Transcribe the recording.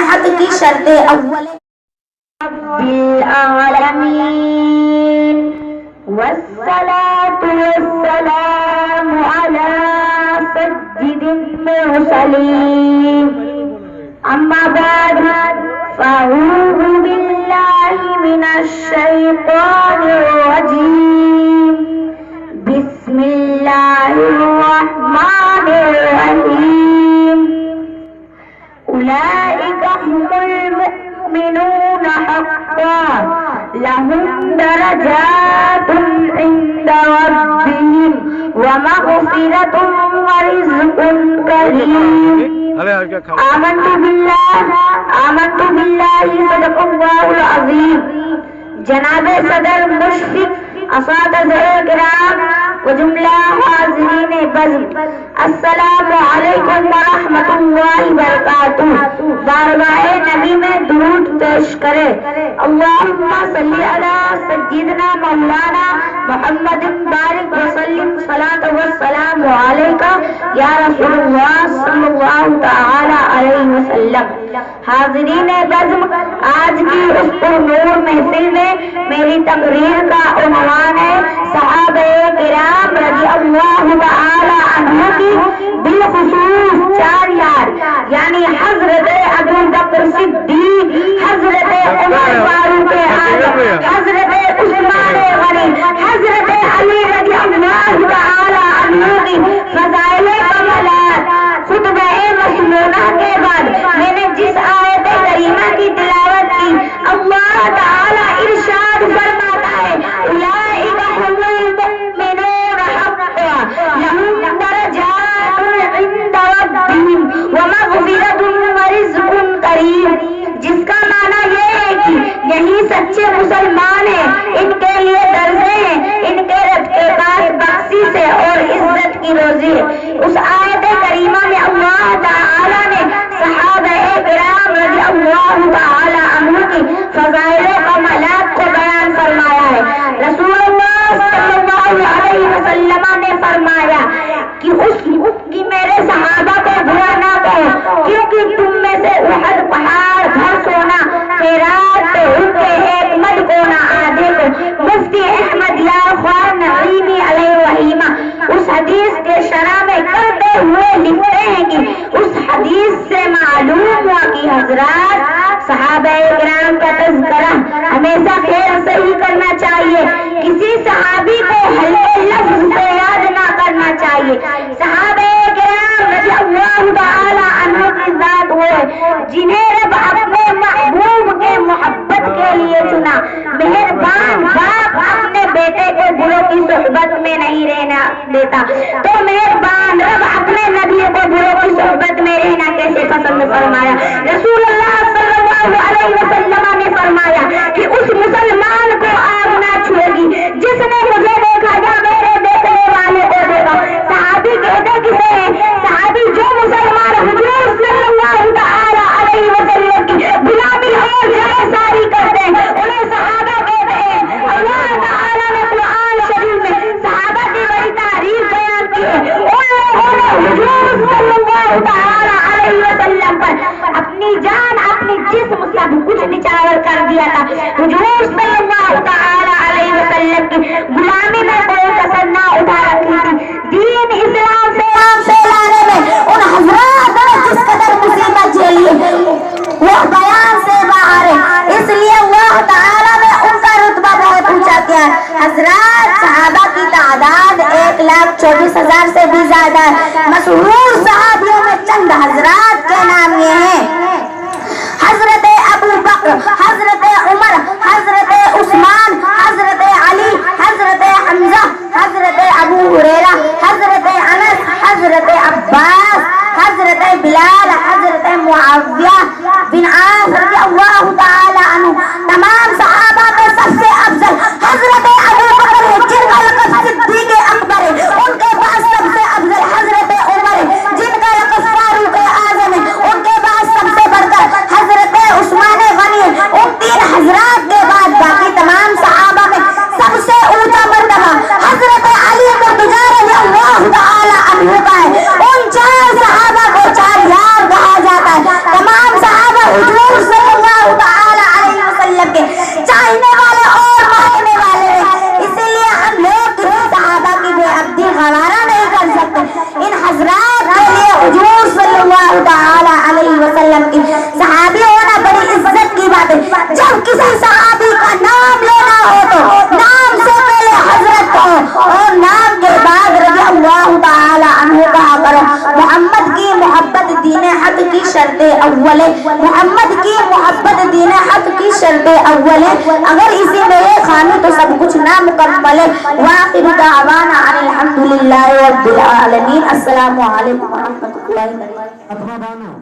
حق کی شرط اول بالعالمین والصلاة والسلام على سيد المرسلين اما بعد فاعوذ بالله من الشيطان الرجيم بسم الله الرحمن الرحيم أولئك هم المؤمنون حقا لهم درجات عند ربهم ومغفرة ورزق كريم آمنت بالله صدق الله العظيم جناب صدر مشفق اساتذہ کرام و جملہ حاضرین بزم السلام علیکم ورحمۃ اللہ وبرکاتہ. بارگاہ نبی میں درود پیش کرے. اللہم صلی علی سیدنا مولانا محمد بارک وسلم صلاۃ والسلام علیکہ یا رسول اللہ صلی اللہ تعالی علیہ وسلم. حاضرین بزم، آج کی اس پرنور محفل میں میری تقریر کا عنوان ہے صحابہ کرام رضی اللہ تعالی عنہ کی بالخصوص 4 یار، یعنی حضرت ابو بکر صدیق، حضرت عمر فاروق اعظم، حضرت عثمان غنی، حضرت علی رضی اللہ تعالی عنہ کی فضائل کمالات. خطبہ مسمونہ کے بعد میں نے جس آیت کریمہ کی تلاوت کی، اللہ تعالی ارشاد فرماتا ہے اولئک هم المؤمنون حقا لهم درجات عند ربهم ومغفرة ورزق کریم، جس کا معنی یہ ہے کہ یہی سچے مسلمان ہیں، ان کے لیے درجے ہیں ان کے رب کے پاس بخشش ہے اور عزت کی روزی ہے. اس آیت کریمہ میں اللہ تعالی نے صحابہ کرام رضی اللہ تعالی عنہ کی فضائل و کمالات کو بیان فرمایا ہے. رسول اللہ صلی اللہ علیہ وسلم نے فرمایا کہ کہ میرے صحابہ کو برا نہ کہو، کیونکہ تم میں سے احد پہاڑ بھر سونا خیرات پہ ان کے ایک مد کو نہ آدھے کو. مفتی احمد یار خان نعیمی علیہ رحمہ اس حدیث کے شرح میں کرتے ہوئے لکھتے ہیں کہ اس حدیث سے معلوم ہوا کہ حضرات صحابہ کرام کا تذکرہ ہمیشہ خیر سے ہی کرنا چاہیے، کسی صحابی کو ہلکے لفظ سے یاد نہ کرنا چاہیے. صحابہ کرام رضی اللہ تعالی عنہ کی ذات ہوئے جنہیں رب اپنے محبوب کے محبت کے لیے چنا. مہربان باپ اپنے بیٹے کو بروں کی صحبت میں نہیں رہنا دیتا، تو مہربان رب اپنے نبی کو بروں کی صحبت میں رہنا کیسے پسند فرمایا. رسول اللہ صلی اللہ علیہ وسلم نے فرمایا کہ اس مسلمان کو آگ نہ چھوئے گی جس نے مجھے دیکھا یا میرے دیکھنے والے کو دیکھا. صحابی کہتے کسے ہیں؟ صحابی جو مسلمان حضور صلی اللہ تعالی علیہ وسلم کی غلامی اور ساری کرتے ہیں انہیں صحابہ کہتے ہیں. اللہ تعالی نے قرآن شریف میں صحابہ کی بڑی تعریف بیان کی ہے. ان لوگوں نے حضور صلی اللہ تعالی علیہ وسلم پر اپنی جان اپنی جسم سب کچھ نچھاور کر دیا تھا. حضور صلی اللہ تعالی علیہ وسلم کی غلامی میں کوئی کسر نہ اٹھا رکھی تھی. دین اسلام سے لانے میں ان حضرات نے جس قدر مصیبت جھیلی وہ بیان سے باہر ہے، اس لیے اللہ تعالی نے ان کا رتبہ بہت اونچا کیا ہے. حضرات صحابہ کی تعداد 1,24,000 سے بھی زیادہ ہے. مشہور صحابیوں میں چند حضرات کے نام یہ ہیں: حضرت ابو بکر، حضرت عمر، حضرت عثمان، حضرت علی، حضرت حمزہ، حضرت ابو ہریرہ، حضرت انس، حضرت عباس، حضرت بلال، حضرت معاویہ بن عاص رضی اللہ تعالی عنہ. تمام صحابہ میں سب سے افضل حضرت ابو بکر ہے جن کا لقب صدیق اکبر ہے. ان کے بعد سب سے افضل حضرت عمر ہے جن کا لقب فاروق اعظم ہے. ان کے بعد سب سے بڑھ کر حضرت عثمان غنی ہے. ان 3 حضرات کے بعد اول ہے، محمد کی محبت دین حق کی شرط اول ہے، اگر اسی میں یہ خامی تو سب کچھ نامکمل ہے۔ وآخر دعوانا ان الحمدللہ رب العالمین۔ السلام علیکم ورحمۃ اللہ وبرکاتہ۔